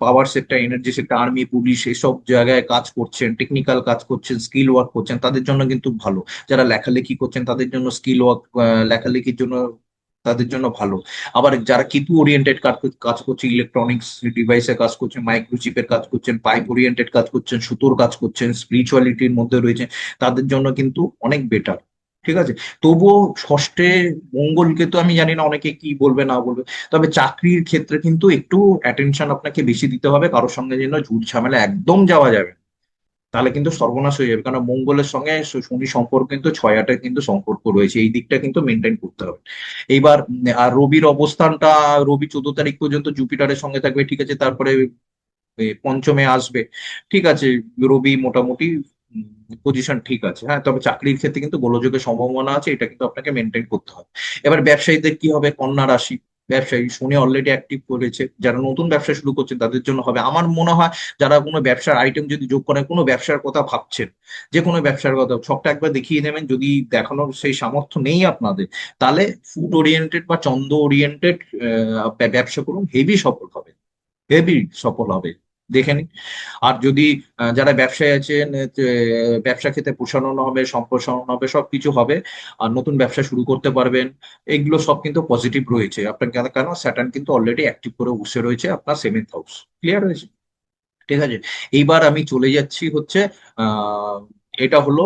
power sector, energy sector, army, police, এসব জায়গায় কাজ করছেন, টেকনিক্যাল কাজ করছেন, স্কিল ওয়ার্ক করছেন, তাদের জন্য কিন্তু ভালো। যারা লেখালেখি করছেন তাদের জন্য স্কিল ওয়ার্ক, লেখালেখির জন্য তাদের জন্য ভালো। আবার যারা কিতু ওরিয়েন্টেড কাজ করছে, ইলেকট্রনিক্স ডিভাইসে কাজ করছেন, মাইক্রোচিপের কাজ করছেন, পাইপ ওরিয়েন্টেড কাজ করছেন, সুতোর কাজ করছেন, স্পিরিচুয়ালিটির মধ্যে রয়েছে, তাদের জন্য কিন্তু অনেক বেটার। ঠিক আছে। তবুও ষষ্ঠে মঙ্গলকে তো আমি জানি না অনেকে কি বলবে না বলবে, তবে চাকরির ক্ষেত্রে কিন্তু একটু অ্যাটেনশন আপনাকে বেশি দিতে হবে, কারোর সঙ্গে যেন ঝুট ঝামেলা একদম যাওয়া যাবে না। তাহলে কিন্তু সর্বনাশ হয়ে যাবে, কারণ মঙ্গলের সঙ্গে শনি সম্পর্ক কিন্তু ছয় আটের কিন্তু সম্পর্ক রয়েছে, এই দিকটা কিন্তু মেনটেন করতে হবে। এইবার আর রবির অবস্থানটা, রবি 14 তারিখ পর্যন্ত জুপিটারের সঙ্গে থাকবে। ঠিক আছে, তারপরে পঞ্চমে আসবে। ঠিক আছে, রবি মোটামুটি পজিশন ঠিক আছে। হ্যাঁ, তবে চাকরির ক্ষেত্রে কিন্তু গোলযোগের সম্ভাবনা আছে, এটা কিন্তু আপনাকে মেনটেন করতে হবে। এবার ব্যবসায়ীদের কি হবে? কন্যা রাশি। ব্যবসায়ী শনি অলরেডি অ্যাক্টিভ করেছে, যারা নতুন ব্যবসা শুরু করছে তাদের জন্য হবে আমার মনে হয়। যারা কোনো ব্যবসার আইটেম যদি যোগ করেন, কোনো ব্যবসার কথা ভাবছেন, যে কোনো ব্যবসার কথা, সবটা একবার দেখিয়ে নেবেন। যদি দেখানোর সেই সামর্থ্য নেই আপনাদের, তাহলে ফুড ওরিয়েন্টেড বা চন্দ্র ওরিয়েন্টেড ব্যবসা করুন, হেভি সফল হবে, হেভি সফল হবে। দেখে নিন। আর যদি যারা ব্যবসায় আছেন, ব্যবসা ক্ষেত্রে প্রসারণ হবে, সম্প্রসারণ হবে, সবকিছু হবে। আর নতুন ব্যবসা শুরু করতে পারবেন। এগুলো সব কিন্তু পজিটিভ রয়েছে আপনার, কেন কেন স্যাটার্ন কিন্তু অলরেডি অ্যাক্টিভ করে বসে রয়েছে আপনার 7th হাউস। ক্লিয়ার হয়েছে? ঠিক আছে। এইবার আমি চলে যাচ্ছি হচ্ছে আহ এটা হলো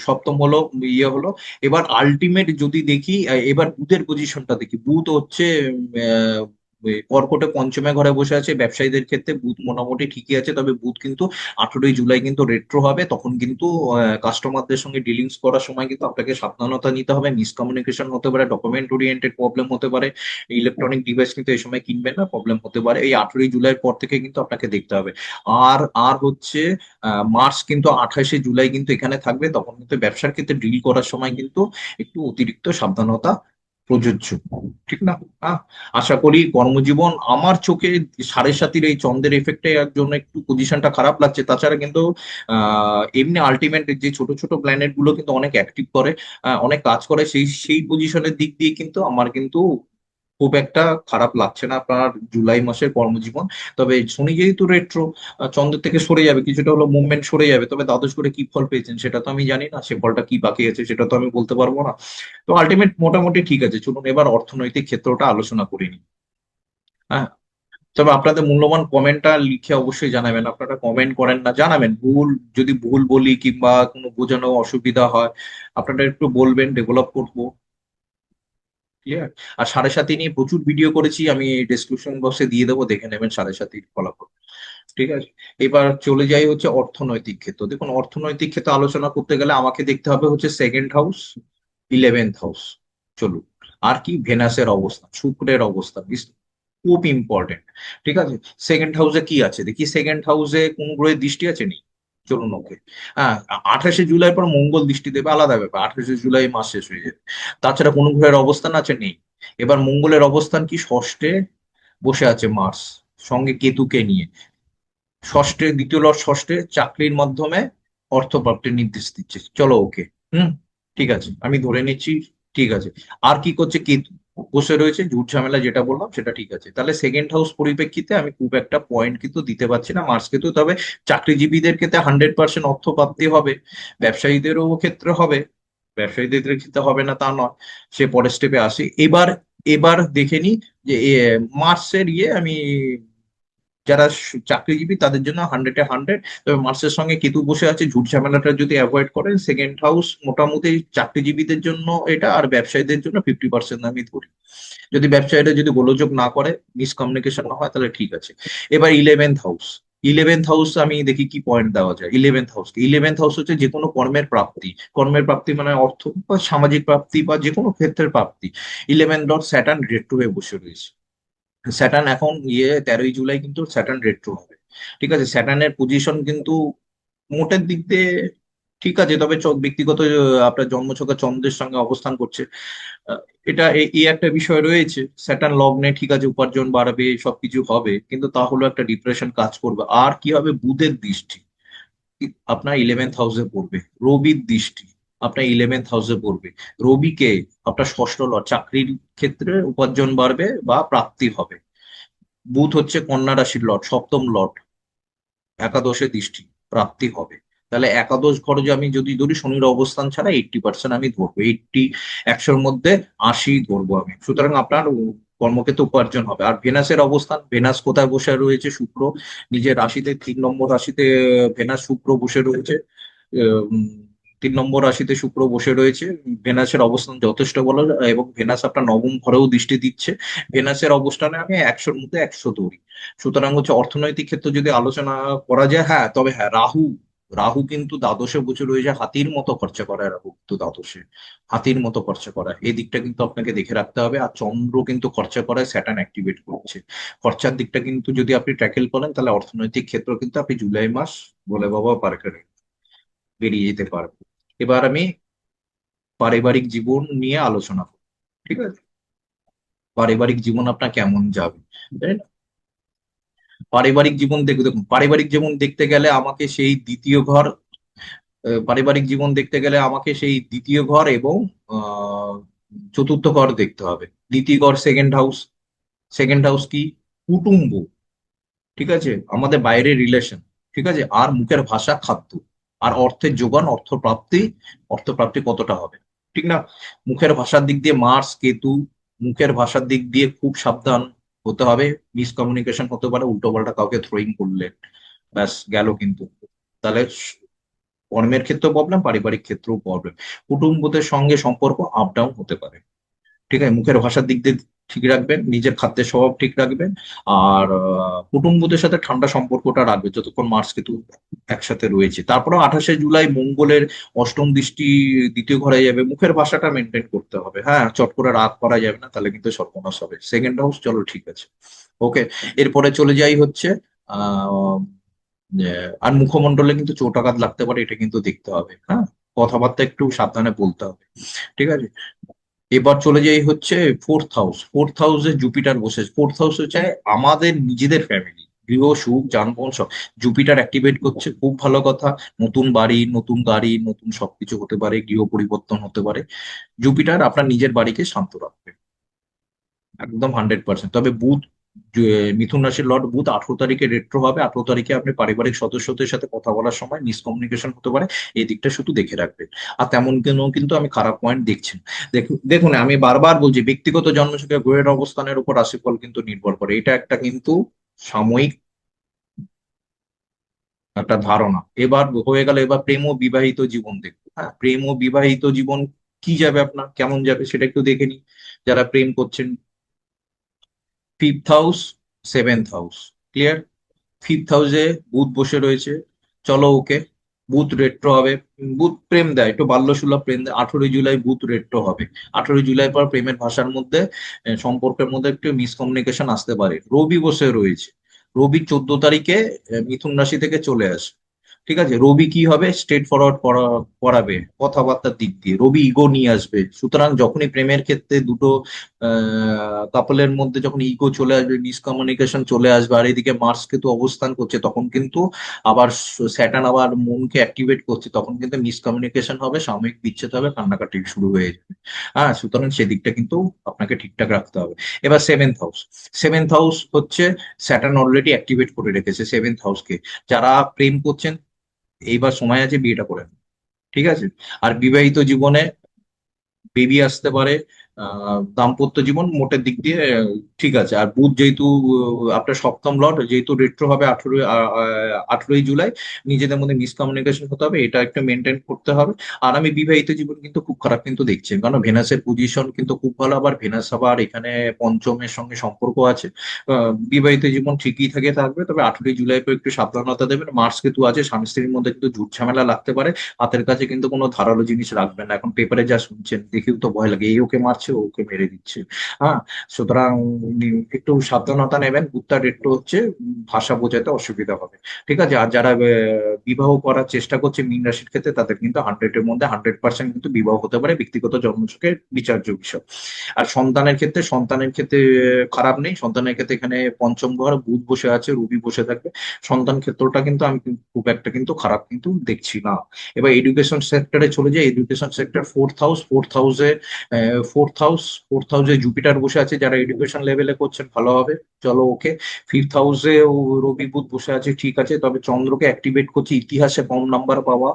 সপ্তম হলো, ইয়ে হলো। এবার আলটিমেট যদি দেখি, এবার বুধের পজিশনটা দেখি। বুধ হচ্ছে কর্কটে পঞ্চমে ঘরে বসে আছে। ব্যবসায়ীদের ক্ষেত্রে বুধ মোটামুটি ঠিকই আছে, তবে বুধ কিন্তু 18ই জুলাই কিন্তু রেট্রো হবে, তখন কিন্তু কাস্টমারদের সঙ্গে ডিলিংস করার সময় কিন্তু আপনাকে সাবধানতা নিতে হবে। মিসকমিউনিকেশন হতে পারে, ডকুমেন্ট ওরিয়েন্টেড প্রবলেম হতে পারে, ইলেকট্রনিক ডিভাইস কিন্তু এই সময় কিনবেন না, প্রবলেম হতে পারে। এই 18ই জুলাইয়ের পর থেকে কিন্তু আপনাকে দেখতে হবে। আর আর হচ্ছে মার্চ কিন্তু 28শে জুলাই কিন্তু এখানে থাকবে, তখন কিন্তু ব্যবসার ক্ষেত্রে ডিল করার সময় কিন্তু একটু অতিরিক্ত সাবধানতা প্রযোজ্য। ঠিক না? আহ, আশা করি কর্মজীবন আমার চোখে সাড়ে সাতির এই চন্দ্রের এফেক্টে জন্য একটু পজিশনটা খারাপ লাগছে। তাছাড়া কিন্তু এমনি আলটিমেট যে ছোট ছোট প্ল্যানেট গুলো কিন্তু অনেক অ্যাক্টিভ করে, অনেক কাজ করে, সেই সেই পজিশনের দিক দিয়ে কিন্তু আমার কিন্তু খুব একটা খারাপ লাগছে না আপনার জুলাই মাসের কর্মজীবন। তবে শনি যেহেতু রেট্রো, চন্দ্র থেকে সরে যাবে, কিছুটা হলো মুভমেন্ট সরে যাবে, তবে দ্বাদশ করে কি ফল পেয়েছেন সেটা তো আমি জানি না, সে ফলটা কি বাকি আছে সেটা তো আমি বলতে পারবো না। তো আলটিমেট মোটামুটি ঠিক আছে। চলুন এবার অর্থনৈতিক ক্ষেত্রটা আলোচনা করে নিই। হ্যাঁ, তবে আপনাদের মূল্যবান কমেন্টটা লিখে অবশ্যই জানাবেন। আপনারা কমেন্ট করেন না, জানাবেন ভুল, যদি ভুল বলি কিংবা কোনো বোঝানো অসুবিধা হয় আপনারা একটু বলবেন, ডেভেলপ করবো। ক্লিয়ার? আর সাড়ে সাথে নিয়ে প্রচুর ভিডিও করেছি, আমি ডিসক্রিপশন বক্সে দিয়ে দেবো, দেখে নেবেন সাড়ে সাতির ফলাফল। ঠিক আছে। এবার চলে যাই হচ্ছে অর্থনৈতিক ক্ষেত্র। দেখুন অর্থনৈতিক ক্ষেত্রে আলোচনা করতে গেলে আমাকে দেখতে হবে হচ্ছে 2nd হাউস, 11th হাউস। চলুন। আর কি, ভেনাসের অবস্থান, শুক্রের অবস্থান, খুব ইম্পর্টেন্ট। ঠিক আছে। 2nd হাউসে কি আছে দেখি, 2nd হাউসে কোন গ্রহের দৃষ্টি আছে? নেই। চলুন ওকে। হ্যাঁ, 28শে জুলাই পর মঙ্গল দৃষ্টি দেবে, আলাদা ব্যাপার, 28শে জুলাই মাস শেষ হয়ে যাবে। তাছাড়া কোন গ্রহের অবস্থান আছে? নেই। এবার মঙ্গলের অবস্থান কি? ষষ্ঠে, বসে আছে মার্স, সঙ্গে কেতুকে নিয়ে। ষষ্ঠে, দ্বিতীয় লর্ড ষষ্ঠে চাকরির মাধ্যমে অর্থপ্রাপ্তির নির্দেশ দিচ্ছে। চলো ওকে। হুম, ঠিক আছে, আমি ধরে নিচ্ছি। ঠিক আছে। আর কি করছে? কেতু বসে রয়েছে, ঝুট ঝামেলা যেটা বললাম সেটা ঠিক আছে। তাহলে সেকেন্ড হাউস পরিপ্রেক্ষিতে আমি খুব একটা পয়েন্ট কিন্তু দিতে পারছি না মার্স কেতু। তবে চাকরিজীবীদের ক্ষেত্রে 100% অর্থ প্রাপ্তি হবে, ব্যবসায়ীদেরও ক্ষেত্রে হবে। ব্যবসায়ীদের ক্ষেত্রে হবে না তা নয়, সে পরের স্টেপে আসি। এবার এবার দেখে নি যে মার্সের আমি যারা চাকরিজীবী তাদের জন্য 100-এ 100। তবে মার্সের সঙ্গে কেতু বসে আছে, ঝুট ঝামেলাটা যদি অ্যাভয়েড করেন, সেকেন্ড হাউস মোটামুটি চাকরিজীবীদের জন্য এটা, আর ব্যবসায়ীদের জন্য 50% আমি ধরি। যদি ব্যবসায়ীরা যদি গোলযোগ না করে, মিসকমিউনিকেশন না হয়, তাহলে ঠিক আছে। এবার 11th হাউস। 11th হাউস আমি দেখি কি পয়েন্ট দেওয়া যায়। 11th হাউস হচ্ছে যে কোনো কর্মের প্রাপ্তি। কর্মের প্রাপ্তি মানে অর্থ বা সামাজিক প্রাপ্তি বা যে কোনো ক্ষেত্রের প্রাপ্তি। 11th লর্ড স্যাটার্ন রেট্রো হয়ে বসে রয়েছে। স্যাটার্ন এখন 13ই জুলাই কিন্তু স্যাটার্ন রেট্রো হবে। ঠিক আছে, স্যাটার্নের পজিশন কিন্তু মোটের দিক দিয়ে ঠিক আছে, তবে ব্যক্তিগত আপনার জন্মছকে চন্দ্রের সঙ্গে অবস্থান করছে। আহ, এটা এই একটা বিষয় রয়েছে। স্যাটার্ন লগ্নে ঠিক আছে, উপার্জন বাড়বে, সবকিছু হবে, কিন্তু তাহলেও একটা ডিপ্রেশন কাজ করবে। আর কি হবে? বুধের দৃষ্টি আপনার 11th হাউসে পড়বে। রবির দৃষ্টি আপনার 11th হাউসে পড়বে। রবিকে আপনার ষষ্ঠ লর্ড, চাকরির ক্ষেত্রে উপার্জন বাড়বে বা প্রাপ্তি হবে। বুধ হচ্ছে কন্যা রাশির লর্ড, সপ্তম লর্ড, একাদশে দৃষ্টি, প্রাপ্তি হবে। তাহলে একাদশ ঘরে যে আমি যদি ধরি, শনির অবস্থান ছাড়া 80% আমি ধরবো, 100-র মধ্যে 80 ধরবো আমি। সুতরাং আপনার কর্মক্ষেত্রে উপার্জন হবে। আর ভেনাসের অবস্থান, ভেনাস কোথায় বসে রয়েছে? শুক্র নিজের রাশিতে, 3 নম্বর রাশিতে ভেনাস শুক্র বসে রয়েছে। উম, 3 নম্বর রাশিতে শুক্র বসে রয়েছে। ভেনাসের অবস্থান যথেষ্ট ভালো, এবং ভেনাস আপনার নবম ঘরেও দৃষ্টি দিচ্ছে। ভেনাসের অবস্থানে আমি 100-র মধ্যে 100 ধরি। সুতরাং হচ্ছে অর্থনৈতিক ক্ষেত্রে যদি আলোচনা করা যায়, হ্যাঁ, তবে হ্যাঁ, রাহু, রাহু কিন্তু দ্বাদশে বছর রয়েছে, হাতির মতো খরচা করায় রাহু কিন্তু দ্বাদশে, হাতির মতো খরচা করায়। এই দিকটা কিন্তু আপনাকে দেখে রাখতে হবে। আর চন্দ্র কিন্তু খরচা করায়, স্যাটার্ন অ্যাক্টিভেট করছে। খরচার দিকটা কিন্তু যদি আপনি ট্যাকেল করেন, তাহলে অর্থনৈতিক ক্ষেত্র কিন্তু আপনি জুলাই মাস বলে বাবা পার করে বেরিয়ে যেতে পারবেন। এবার আমি পারিবারিক জীবন নিয়ে আলোচনা করব। ঠিক আছে, পারিবারিক জীবন আপনার কেমন যাবে, তাই না? পারিবারিক জীবন দেখুন, পারিবারিক জীবন দেখতে গেলে আমাকে সেই দ্বিতীয় ঘর, পারিবারিক জীবন দেখতে গেলে আমাকে সেই দ্বিতীয় ঘর এবং আহ, চতুর্থ ঘর দেখতে হবে। দ্বিতীয় ঘর সেকেন্ড হাউস। সেকেন্ড হাউস কি? কুটুম্ব। ঠিক আছে, আমাদের বাইরের রিলেশন। ঠিক আছে, আর মুখের ভাষা, খাদ্য, আর অর্থের যোগান, অর্থপ্রাপ্তি। অর্থপ্রাপ্তি কতটা হবে, ঠিক না? মুখের ভাষার দিক দিয়ে মার্স কেতু, মুখের ভাষার দিক দিয়ে খুব সাবধান হতে হবে। মিসকমিউনিকেশন হতে পারে, উল্টো পাল্টা কাউকে থ্রোয়িং করলে ব্যাস গেল কিন্তু। তাহলে কর্মের ক্ষেত্রেও প্রবলেম, পারিবারিক ক্ষেত্রেও প্রবলেম। কুটুম্বদের সঙ্গে সম্পর্ক আপ ডাউন হতে পারে। ঠিক আছে, মুখের ভাষার দিক দিয়ে ঠিক রাখবেন, নিজের খাদ্যের স্বভাব ঠিক রাখবেন। আর কুটুম্বদের সাথে ঠান্ডা সম্পর্কটা রাখবে যতক্ষণ মার্স কেতু একসাথে রয়েছে। তারপরে 28শে জুলাই মঙ্গলের অষ্টম দৃষ্টি দ্বিতীয় ঘরে যাবে। মুখের ভাষাটা মেনটেন করতে হবে, হ্যাঁ, চট করে রাগ করা যাবে না, তাহলে কিন্তু সর্বনাশ হবে। সেকেন্ড হাউস, চলো ঠিক আছে, ওকে। এরপরে চলে যাই হচ্ছে আহ আর মুখমণ্ডলে কিন্তু চোট আঘাত লাগতে পারে, এটা কিন্তু দেখতে হবে, হ্যাঁ। কথাবার্তা একটু সাবধানে বলতে হবে। ঠিক আছে, এবার চলে যাই হচ্ছে ফোর্থ হাউস। ফোর্থ হাউসে জুপিটার বসে। ফোর্থ হাউস হচ্ছে আমাদের নিজেদের ফ্যামিলি, গৃহ সুখ, যানবাহন সব। জুপিটার অ্যাক্টিভেট করছে, খুব ভালো কথা। নতুন বাড়ি, নতুন গাড়ি, নতুন সবকিছু হতে পারে, গৃহ পরিবর্তন হতে পারে। জুপিটার আপনার নিজের বাড়িকে শান্ত রাখবে, একদম 100%। তবে বুধ, মিথুন রাশির লর্ড বুধ 18 তারিখে রেট্রো হবে। 18 তারিখে আপনি পারিবারিক সদস্যদের সাথে কথা বলার সময় মিসকমিউনিকেশন হতে পারে। এই দিকটা শুধু দেখে রাখবেন। আর তেমন কেন কিন্তু আমি খারাপ পয়েন্ট দেখছি না। দেখুন দেখুন, আমি বারবার বলছি, ব্যক্তিগত জন্মছকে গ্রহের অবস্থানের উপর রাশিফল কিন্তু নির্ভর করে। এটা একটা কিন্তু সাময়িক একটা ধারণা। এবার হয়ে গেল, এবার প্রেম ও বিবাহিত জীবন দেখবো। হ্যাঁ, প্রেম ও বিবাহিত জীবন কি যাবে আপনার, কেমন যাবে সেটা একটু দেখে নিন। যারা প্রেম করছেন, fifth house, seventh house, clear. Fifth হাউসে বুধ বসে রয়েছে, চলো ওকে। বুধ রেট্রো হবে। বুধ প্রেম দেয়, একটু বাল্যসুলভ প্রেম দেয়। 18ই জুলাই বুধ রেট্রো হবে। 18ই জুলাই পর প্রেমের ভাষার মধ্যে, সম্পর্কের মধ্যে একটু মিসকমিউনিকেশন আসতে পারে। রবি বসে রয়েছে। রবি 14 তারিখে মিথুন রাশি থেকে চলে আসে। ঠিক আছে, রবি কি হবে, স্ট্রেট ফরওয়ার্ড করাবে কথাবার্তার দিক দিয়ে, রবি ইগো নিয়ে আসবে। সুতরাং যখনই প্রেমের ক্ষেত্রে দুটো কাপলের মধ্যে যখন ইগো চলে আসবে, মিসকমিউনিকেশন চলে আসবে, আর এদিকে মার্স কিন্তু অবস্থান করছে, তখন কিন্তু আবার স্যাটার্ন আবার মুনকে অ্যাক্টিভেট করছে, তখন কিন্তু মিসকমিউনিকেশন হবে, সাময়িক বিচ্ছেদ হবে, কান্নাকাটি শুরু হয়ে যাবে। হ্যাঁ, সুতরাং সেদিকটা কিন্তু আপনাকে ঠিকঠাক রাখতে হবে। এবার সেভেন্থ হাউস, সেভেন্থ হাউস হচ্ছে স্যাটার্ন অলরেডি অ্যাক্টিভেট করে রেখেছে সেভেন্থ হাউসকে। যারা প্রেম করছেন, এইবার সময় আছে বিয়েটা করে নিন। ঠিক আছে। আর বিবাহিত জীবনে বেবি আসতে পারে। দাম্পত্য জীবন মোটের দিক দিয়ে ঠিক আছে। আর বুধ যেহেতু আপনার সপ্তম লর্ড, যেহেতু রেট্রো হবে 18ই জুলাই, নিজেদের মধ্যে মিসকমিউনিকেশন হতে হবে, এটা একটা মেনটেন করতে হবে। আর আমি বিবাহিত জীবন কিন্তু খুব খারাপ কিন্তু দেখছি, কারণ ভেনাসের পজিশন কিন্তু খুব ভালো, আবার ভেনাস আবার এখানে পঞ্চমের সঙ্গে সম্পর্ক আছে। বিবাহিত জীবন ঠিকই থাকবে, তবে 18ই জুলাই পর একটু সাবধানতা দেবেন। মার্স কেতু আছে, স্বামী স্ত্রীর মধ্যে কিন্তু ঝুট ঝামেলা লাগতে পারে। হাতের কাছে কিন্তু কোনো ধারালো জিনিস রাখবেন না, এখন পেপারে যা শুনছেন দেখেও তো ভয় লাগে, এই ওকে মারছে, ও ওকে মেরে দিচ্ছে। হ্যাঁ, সুতরাং একটু সাবধানতা নেবেন। বুধটার একটু হচ্ছে ভাষা বোঝাতে অসুবিধা হবে। ঠিক আছে। আর যারা বিবাহ করার চেষ্টা করছে মীন রাশির ক্ষেত্রে, তাদের কিন্তু 100-এর মধ্যে 100% কিন্তু বিবাহ হতে পারে, ব্যক্তিগত জন্মছকে বিচার্য বিষয়। আর সন্তানের ক্ষেত্রে খারাপ নেই। সন্তানের ক্ষেত্রে এখানে পঞ্চম ঘর, বুধ বসে আছে, রবি বসে থাকবে। সন্তান ক্ষেত্রটা কিন্তু আমি খুব একটা কিন্তু খারাপ কিন্তু দেখছি না। এবার এডুকেশন সেক্টরে চলে যাই। এডুকেশন সেক্টর ফোর্থ হাউসে জুপিটার বসে আছে, যারা এডুকেশন লেভেলে করছেন ভালো হবে। চলো, ওকে। ফিফথ হাউসে রবি বুধ বসে আছে, ঠিক আছে, তবে চন্দ্রকে অ্যাক্টিভেট করছে ইতিহাসে কম নাম্বার পাওয়া,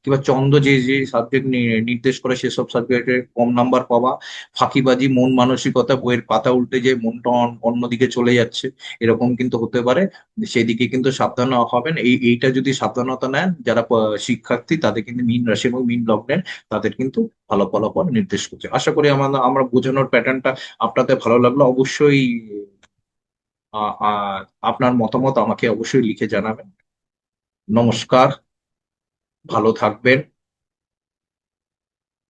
কিংবা চন্দ্র যে যে সাবজেক্ট নির্দেশ করে সেসব সাবজেক্টে কম নাম্বার পাওয়া, ফাঁকিবাজি, মন মানসিকতা, বইয়ের পাতা উল্টে যে মনটা অন্যদিকে চলে যাচ্ছে, এরকম কিন্তু হতে পারে। সেদিকে কিন্তু সাবধান হবেন। এইটা যদি সাবধানতা নেন, যারা শিক্ষার্থী, তাদের কিন্তু মীন রাশি এবং মীন লগ্নের, তাদের কিন্তু ভালো ফলাফল নির্দেশ করছে। আশা করি আমরা বোঝানোর প্যাটার্নটা আপনাদের ভালো লাগলো। অবশ্যই আপনার মতামত আমাকে অবশ্যই লিখে জানাবেন। নমস্কার, ভালো থাকবেন।